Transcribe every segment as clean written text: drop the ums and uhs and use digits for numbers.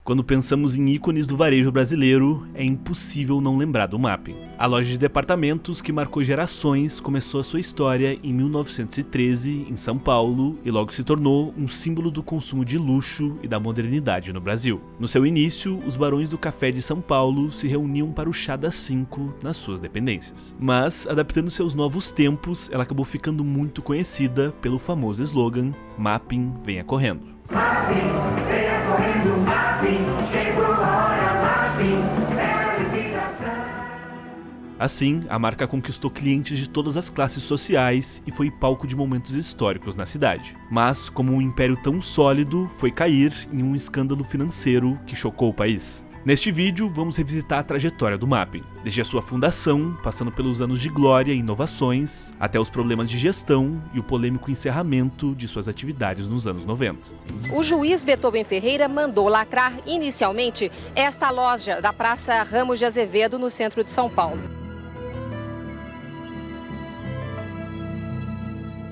Quando pensamos em ícones do varejo brasileiro, é impossível não lembrar do Mapping. A loja de departamentos que marcou gerações começou a sua história em 1913 em São Paulo e logo se tornou um símbolo do consumo de luxo e da modernidade no Brasil. No seu início, os barões do café de São Paulo se reuniam para o chá das 5 nas suas dependências. Mas, adaptando seus novos tempos, ela acabou ficando muito conhecida pelo famoso slogan Mapping, venha correndo. Mapping, venha correndo, Mapping, chegou a hora, Mapping, é liquidação. Assim, a marca conquistou clientes de todas as classes sociais e foi palco de momentos históricos na cidade. Mas, como um império tão sólido, foi cair em um escândalo financeiro que chocou o país. Neste vídeo, vamos revisitar a trajetória do Mapping, desde a sua fundação, passando pelos anos de glória e inovações, até os problemas de gestão e o polêmico encerramento de suas atividades nos anos 90. O juiz Beethoven Ferreira mandou lacrar inicialmente esta loja da Praça Ramos de Azevedo, no centro de São Paulo.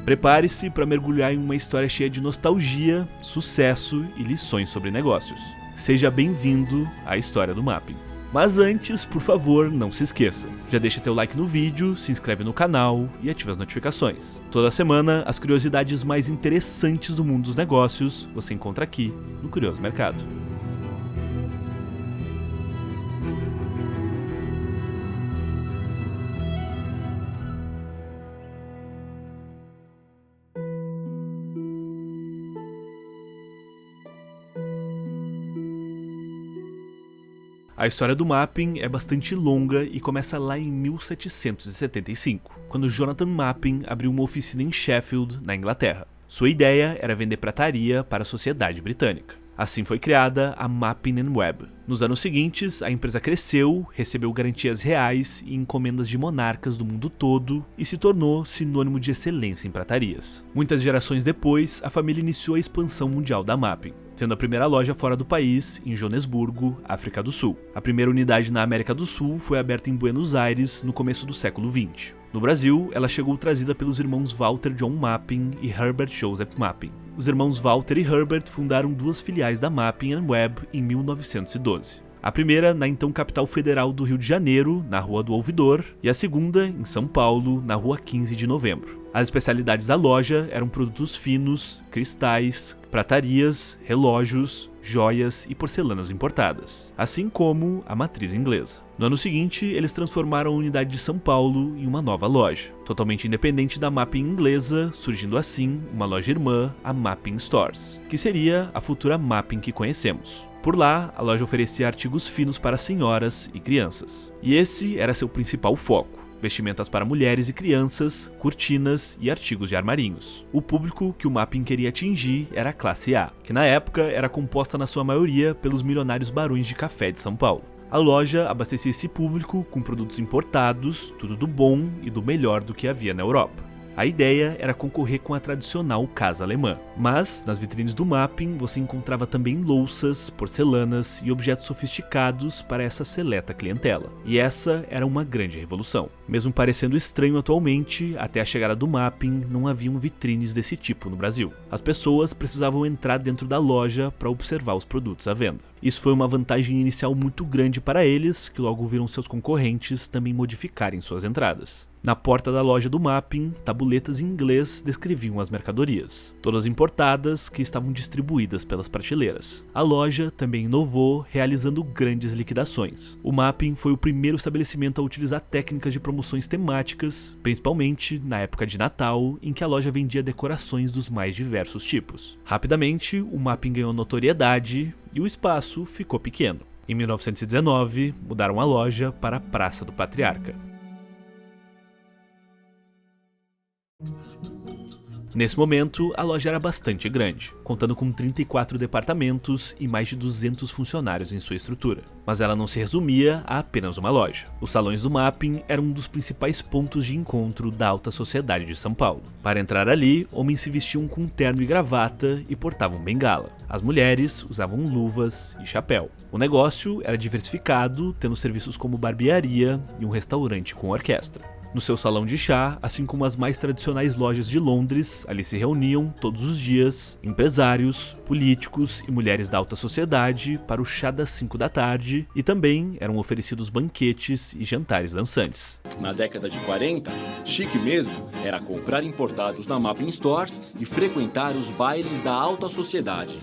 Prepare-se para mergulhar em uma história cheia de nostalgia, sucesso e lições sobre negócios. Seja bem-vindo à história do Mapping. Mas antes, por favor, não se esqueça. Já deixa teu like no vídeo, se inscreve no canal e ativa as notificações. Toda semana, as curiosidades mais interessantes do mundo dos negócios você encontra aqui no Curioso Mercado. A história do Mapping é bastante longa e começa lá em 1775, quando Jonathan Mapping abriu uma oficina em Sheffield, na Inglaterra. Sua ideia era vender prataria para a sociedade britânica. Assim foi criada a Mapping & Webb. Nos anos seguintes, a empresa cresceu, recebeu garantias reais e encomendas de monarcas do mundo todo e se tornou sinônimo de excelência em pratarias. Muitas gerações depois, a família iniciou a expansão mundial da Mapping, tendo a primeira loja fora do país, em Joanesburgo, África do Sul. A primeira unidade na América do Sul foi aberta em Buenos Aires no começo do século XX. No Brasil, ela chegou trazida pelos irmãos Walter John Mapping e Herbert Joseph Mapping. Os irmãos Walter e Herbert fundaram duas filiais da Mapping & Webb em 1912. A primeira na então capital federal do Rio de Janeiro, na Rua do Ouvidor, e a segunda em São Paulo, na Rua 15 de Novembro. As especialidades da loja eram produtos finos, cristais, pratarias, relógios, joias e porcelanas importadas, assim como a matriz inglesa. No ano seguinte, eles transformaram a unidade de São Paulo em uma nova loja, totalmente independente da Mapping inglesa, surgindo assim uma loja irmã, a Mapping Stores, que seria a futura Mapping que conhecemos. Por lá, a loja oferecia artigos finos para senhoras e crianças. E esse era seu principal foco: vestimentas para mulheres e crianças, cortinas e artigos de armarinhos. O público que o Mapping queria atingir era a classe A, que na época era composta na sua maioria pelos milionários barões de café de São Paulo. A loja abastecia esse público com produtos importados, tudo do bom e do melhor do que havia na Europa. A ideia era concorrer com a tradicional casa alemã, mas nas vitrines do Mapping você encontrava também louças, porcelanas e objetos sofisticados para essa seleta clientela. E essa era uma grande revolução. Mesmo parecendo estranho atualmente, até a chegada do Mapping não haviam vitrines desse tipo no Brasil. As pessoas precisavam entrar dentro da loja para observar os produtos à venda. Isso foi uma vantagem inicial muito grande para eles, que logo viram seus concorrentes também modificarem suas entradas. Na porta da loja do Mapping, tabuletas em inglês descreviam as mercadorias, todas importadas que estavam distribuídas pelas prateleiras. A loja também inovou, realizando grandes liquidações. O Mapping foi o primeiro estabelecimento a utilizar técnicas de promoções temáticas, principalmente na época de Natal, em que a loja vendia decorações dos mais diversos tipos. Rapidamente, o Mapping ganhou notoriedade e o espaço ficou pequeno. Em 1919, mudaram a loja para a Praça do Patriarca. Nesse momento, a loja era bastante grande, contando com 34 departamentos e mais de 200 funcionários em sua estrutura. Mas ela não se resumia a apenas uma loja. Os salões do Mapping eram um dos principais pontos de encontro da alta sociedade de São Paulo. Para entrar ali, homens se vestiam com terno e gravata e portavam bengala. As mulheres usavam luvas e chapéu. O negócio era diversificado, tendo serviços como barbearia e um restaurante com orquestra. No seu salão de chá, assim como as mais tradicionais lojas de Londres, ali se reuniam todos os dias empresários, políticos e mulheres da alta sociedade para o chá das 5 da tarde, e também eram oferecidos banquetes e jantares dançantes. Na década de 40, chique mesmo era comprar importados na Mappin Stores e frequentar os bailes da alta sociedade.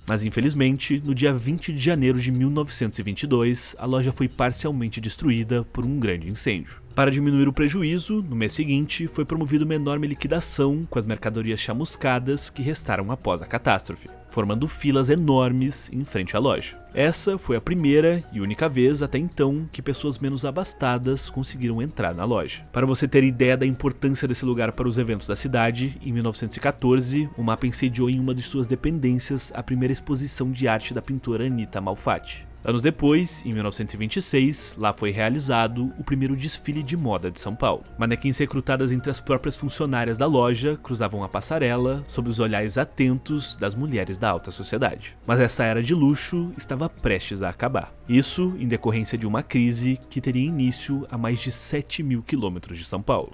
Mas infelizmente, no dia 20 de janeiro de 1922, a loja foi parcialmente destruída por um grande incêndio. Para diminuir o prejuízo, no mês seguinte, foi promovida uma enorme liquidação com as mercadorias chamuscadas que restaram após a catástrofe, formando filas enormes em frente à loja. Essa foi a primeira e única vez até então que pessoas menos abastadas conseguiram entrar na loja. Para você ter ideia da importância desse lugar para os eventos da cidade, em 1914, o Mappin sediou em uma de suas dependências a primeira exposição de arte da pintora Anita Malfatti. Anos depois, em 1926, lá foi realizado o primeiro desfile de moda de São Paulo. Manequins recrutadas entre as próprias funcionárias da loja cruzavam a passarela sob os olhares atentos das mulheres da alta sociedade. Mas essa era de luxo estava prestes a acabar. Isso em decorrência de uma crise que teria início a mais de 7.000 quilômetros de São Paulo.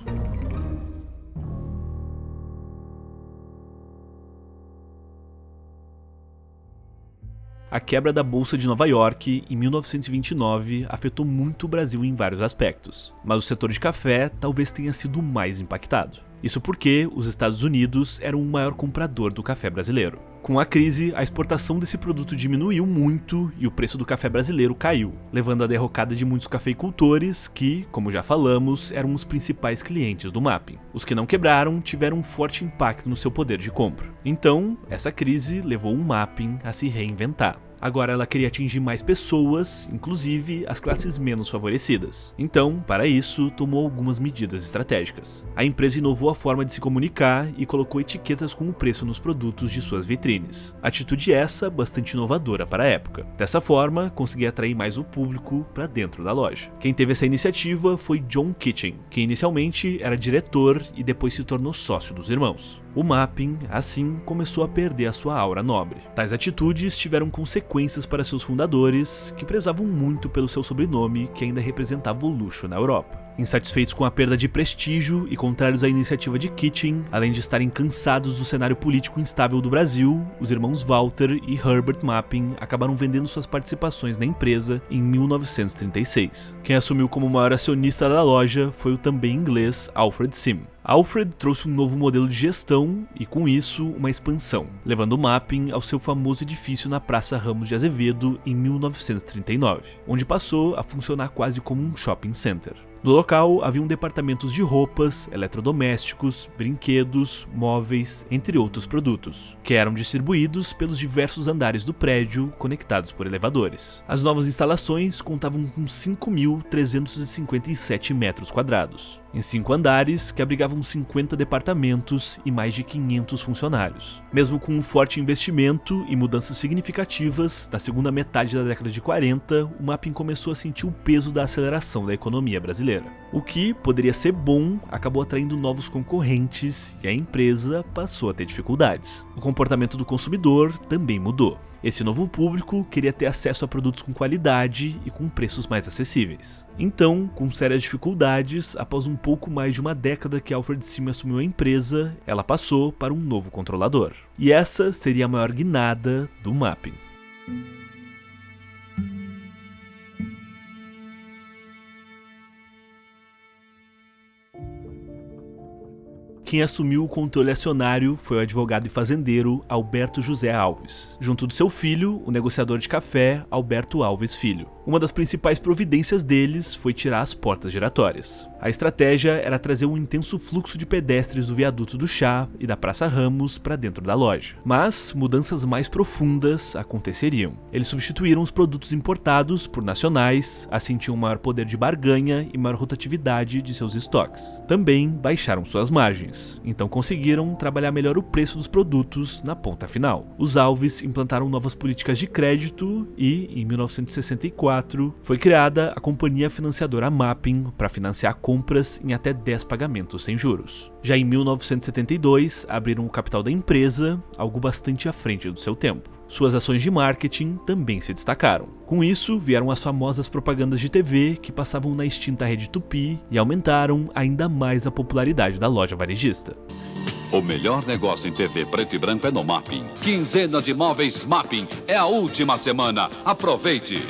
A quebra da Bolsa de Nova York, em 1929, afetou muito o Brasil em vários aspectos, mas o setor de café talvez tenha sido o mais impactado. Isso porque os Estados Unidos eram o maior comprador do café brasileiro. Com a crise, a exportação desse produto diminuiu muito e o preço do café brasileiro caiu, levando à derrocada de muitos cafeicultores que, como já falamos, eram os principais clientes do Mappin. Os que não quebraram tiveram um forte impacto no seu poder de compra. Então, essa crise levou o Mappin a se reinventar. Agora ela queria atingir mais pessoas, inclusive as classes menos favorecidas. Então, para isso, tomou algumas medidas estratégicas. A empresa inovou a forma de se comunicar e colocou etiquetas com o preço nos produtos de suas vitrines. Atitude essa bastante inovadora para a época. Dessa forma, conseguia atrair mais o público para dentro da loja. Quem teve essa iniciativa foi John Kitchen, que inicialmente era diretor e depois se tornou sócio dos irmãos. O Mappin, assim, começou a perder a sua aura nobre. Tais atitudes tiveram consequências para seus fundadores, que prezavam muito pelo seu sobrenome, que ainda representava o luxo na Europa. Insatisfeitos com a perda de prestígio e contrários à iniciativa de Kitchen, além de estarem cansados do cenário político instável do Brasil, os irmãos Walter e Herbert Mappin acabaram vendendo suas participações na empresa em 1936. Quem assumiu como maior acionista da loja foi o também inglês Alfred Sim. Alfred trouxe um novo modelo de gestão e, com isso, uma expansão, levando o Mappin ao seu famoso edifício na Praça Ramos de Azevedo em 1939, onde passou a funcionar quase como um shopping center. No local haviam departamentos de roupas, eletrodomésticos, brinquedos, móveis, entre outros produtos, que eram distribuídos pelos diversos andares do prédio conectados por elevadores. As novas instalações contavam com 5.357 metros quadrados, em 5 andares que abrigavam 50 departamentos e mais de 500 funcionários. Mesmo com um forte investimento e mudanças significativas, na segunda metade da década de 40, o Mappin começou a sentir o peso da aceleração da economia brasileira. O que poderia ser bom acabou atraindo novos concorrentes e a empresa passou a ter dificuldades. O comportamento do consumidor também mudou. Esse novo público queria ter acesso a produtos com qualidade e com preços mais acessíveis. Então, com sérias dificuldades, após um pouco mais de uma década que Alfred Sim assumiu a empresa, ela passou para um novo controlador. E essa seria a maior guinada do Mappin. Quem assumiu o controle acionário foi o advogado e fazendeiro Alberto José Alves, junto do seu filho, o negociador de café Alberto Alves Filho. Uma das principais providências deles foi tirar as portas giratórias. A estratégia era trazer um intenso fluxo de pedestres do viaduto do Chá e da Praça Ramos para dentro da loja. Mas mudanças mais profundas aconteceriam. Eles substituíram os produtos importados por nacionais, assim tinham maior poder de barganha e maior rotatividade de seus estoques. Também baixaram suas margens, então conseguiram trabalhar melhor o preço dos produtos na ponta final. Os Alves implantaram novas políticas de crédito e, em 1964, foi criada a Companhia Financiadora Mappin para financiar compras em até 10 pagamentos sem juros. Já em 1972, abriram o capital da empresa, algo bastante à frente do seu tempo. Suas ações de marketing também se destacaram. Com isso, vieram as famosas propagandas de TV que passavam na extinta Rede Tupi e aumentaram ainda mais a popularidade da loja varejista. O melhor negócio em TV preto e branco é no Mapping. Quinzenas de móveis Mapping. É a última semana. Aproveite!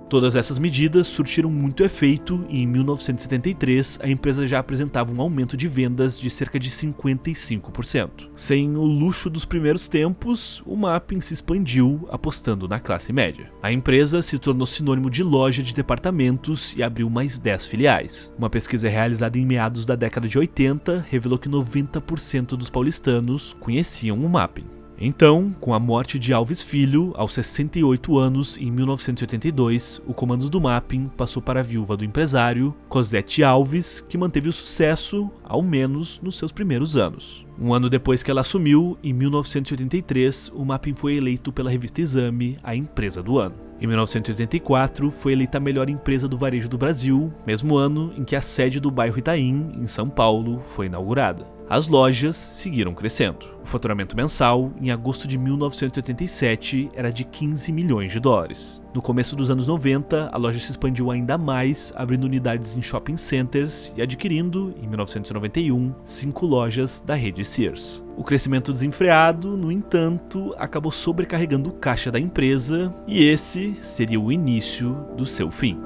Todas essas medidas surtiram muito efeito e em 1973 a empresa já apresentava um aumento de vendas de cerca de 55%. Sem o luxo dos primeiros tempos, o Mapping se expandiu apostando na classe média. A empresa se tornou sinônimo de loja de departamentos e abriu mais 10 filiais. Uma pesquisa realizada em meados da década de 80 revelou que 90% dos paulistanos conheciam o Mapping. Então, com a morte de Alves Filho, aos 68 anos, em 1982, o comando do Mapping passou para a viúva do empresário, Cosette Alves, que manteve o sucesso, ao menos nos seus primeiros anos. Um ano depois que ela assumiu, em 1983, o Mapping foi eleito pela revista Exame a empresa do ano. Em 1984, foi eleita a melhor empresa do varejo do Brasil, mesmo ano em que a sede do bairro Itaim, em São Paulo, foi inaugurada. As lojas seguiram crescendo. O faturamento mensal, em agosto de 1987, era de 15 milhões de dólares. No começo dos anos 90, a loja se expandiu ainda mais, abrindo unidades em shopping centers e adquirindo, em 1991, 5 lojas da rede Sears. O crescimento desenfreado, no entanto, acabou sobrecarregando o caixa da empresa e esse seria o início do seu fim.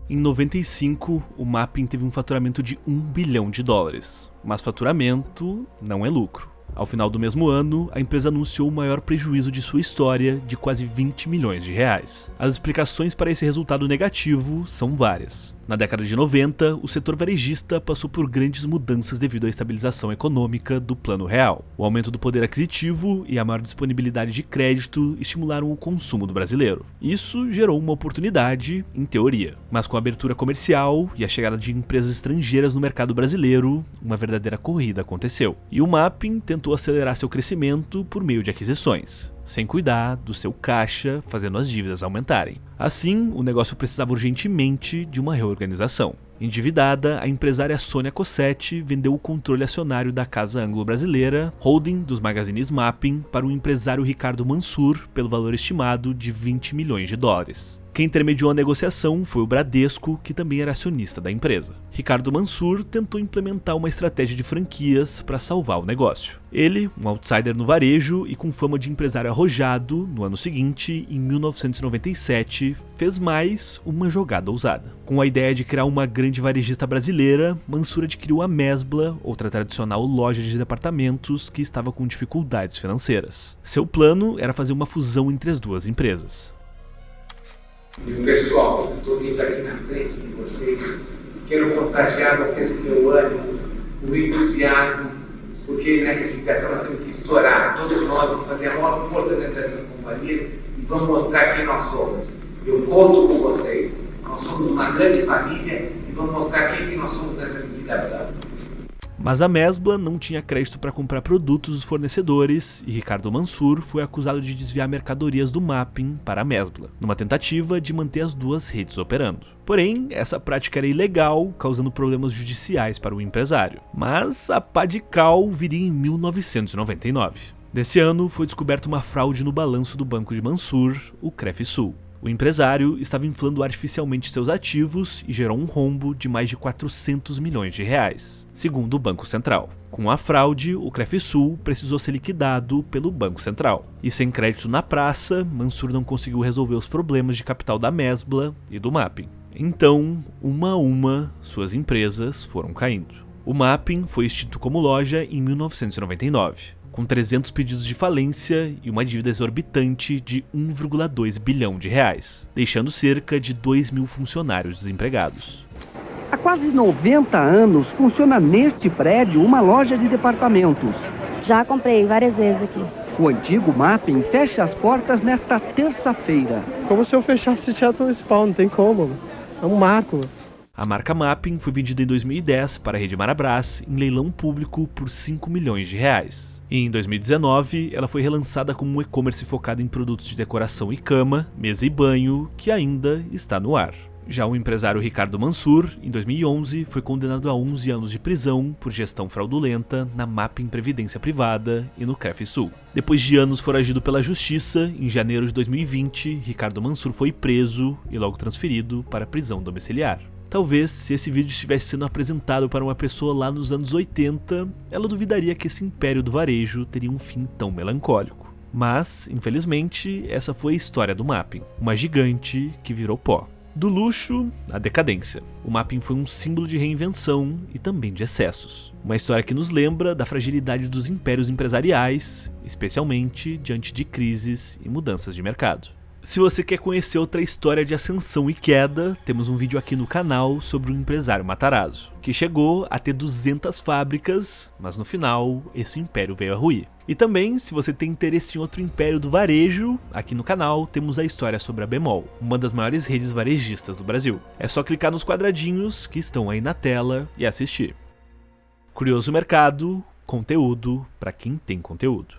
Em 95, o Mapping teve um faturamento de 1 bilhão de dólares, mas faturamento não é lucro. Ao final do mesmo ano, a empresa anunciou o maior prejuízo de sua história, de quase 20 milhões de reais. As explicações para esse resultado negativo são várias. Na década de 90, o setor varejista passou por grandes mudanças devido à estabilização econômica do Plano Real. O aumento do poder aquisitivo e a maior disponibilidade de crédito estimularam o consumo do brasileiro. Isso gerou uma oportunidade, em teoria. Mas com a abertura comercial e a chegada de empresas estrangeiras no mercado brasileiro, uma verdadeira corrida aconteceu. E o Mapping tentou acelerar seu crescimento por meio de aquisições, sem cuidar do seu caixa, fazendo as dívidas aumentarem. Assim, o negócio precisava urgentemente de uma reorganização. Endividada, a empresária Sônia Cossetti vendeu o controle acionário da Casa Anglo-Brasileira, holding dos magazines Mapping, para o empresário Ricardo Mansur, pelo valor estimado de 20 milhões de dólares. Quem intermediou a negociação foi o Bradesco, que também era acionista da empresa. Ricardo Mansur tentou implementar uma estratégia de franquias para salvar o negócio. Ele, um outsider no varejo e com fama de empresário arrojado, no ano seguinte, em 1997, fez mais uma jogada ousada. Com a ideia de criar uma grande varejista brasileira, Mansur adquiriu a Mesbla, outra tradicional loja de departamentos que estava com dificuldades financeiras. Seu plano era fazer uma fusão entre as duas empresas. E pessoal, eu estou vindo aqui na frente de vocês, quero contagiar vocês com o meu ânimo, o meu entusiasmo, porque nessa equipação nós temos que estourar, todos nós vamos fazer a maior força dentro dessas companhias e vamos mostrar quem nós somos. Eu conto com vocês, nós somos uma grande família e vamos mostrar quem nós somos nessa liquidação. Mas a Mesbla não tinha crédito para comprar produtos dos fornecedores e Ricardo Mansur foi acusado de desviar mercadorias do Mapping para a Mesbla, numa tentativa de manter as duas redes operando. Porém, essa prática era ilegal, causando problemas judiciais para o empresário. Mas a pá de cal viria em 1999. Nesse ano, foi descoberta uma fraude no balanço do banco de Mansur, o Crefisul. O empresário estava inflando artificialmente seus ativos e gerou um rombo de mais de 400 milhões de reais, segundo o Banco Central. Com a fraude, o Crefisul precisou ser liquidado pelo Banco Central. E sem crédito na praça, Mansur não conseguiu resolver os problemas de capital da Mesbla e do Mapping. Então, uma a uma, suas empresas foram caindo. O Mapping foi extinto como loja em 1999. Com 300 pedidos de falência e uma dívida exorbitante de 1,2 bilhão de reais, deixando cerca de 2 mil funcionários desempregados. Há quase 90 anos funciona neste prédio uma loja de departamentos. Já comprei várias vezes aqui. O antigo Mapping fecha as portas nesta terça-feira. Como se eu fechasse o Teatro Municipal, não tem como. É um marco. A marca Mapping foi vendida em 2010 para a rede Marabras em leilão público por 5 milhões de reais. E em 2019, ela foi relançada como um e-commerce focado em produtos de decoração e cama, mesa e banho, que ainda está no ar. Já o empresário Ricardo Mansur, em 2011, foi condenado a 11 anos de prisão por gestão fraudulenta na Mapping Previdência Privada e no Crefsul. Depois de anos foragido pela justiça, em janeiro de 2020, Ricardo Mansur foi preso e logo transferido para a prisão domiciliar. Talvez, se esse vídeo estivesse sendo apresentado para uma pessoa lá nos anos 80, ela duvidaria que esse império do varejo teria um fim tão melancólico. Mas, infelizmente, essa foi a história do Mapping, uma gigante que virou pó. Do luxo à decadência. O Mapping foi um símbolo de reinvenção e também de excessos. Uma história que nos lembra da fragilidade dos impérios empresariais, especialmente diante de crises e mudanças de mercado. Se você quer conhecer outra história de ascensão e queda, temos um vídeo aqui no canal sobre o empresário Matarazzo, que chegou a ter 200 fábricas, mas no final esse império veio a ruir. E também, se você tem interesse em outro império do varejo, aqui no canal temos a história sobre a Bemol, uma das maiores redes varejistas do Brasil. É só clicar nos quadradinhos que estão aí na tela e assistir. Curioso Mercado, conteúdo para quem tem conteúdo.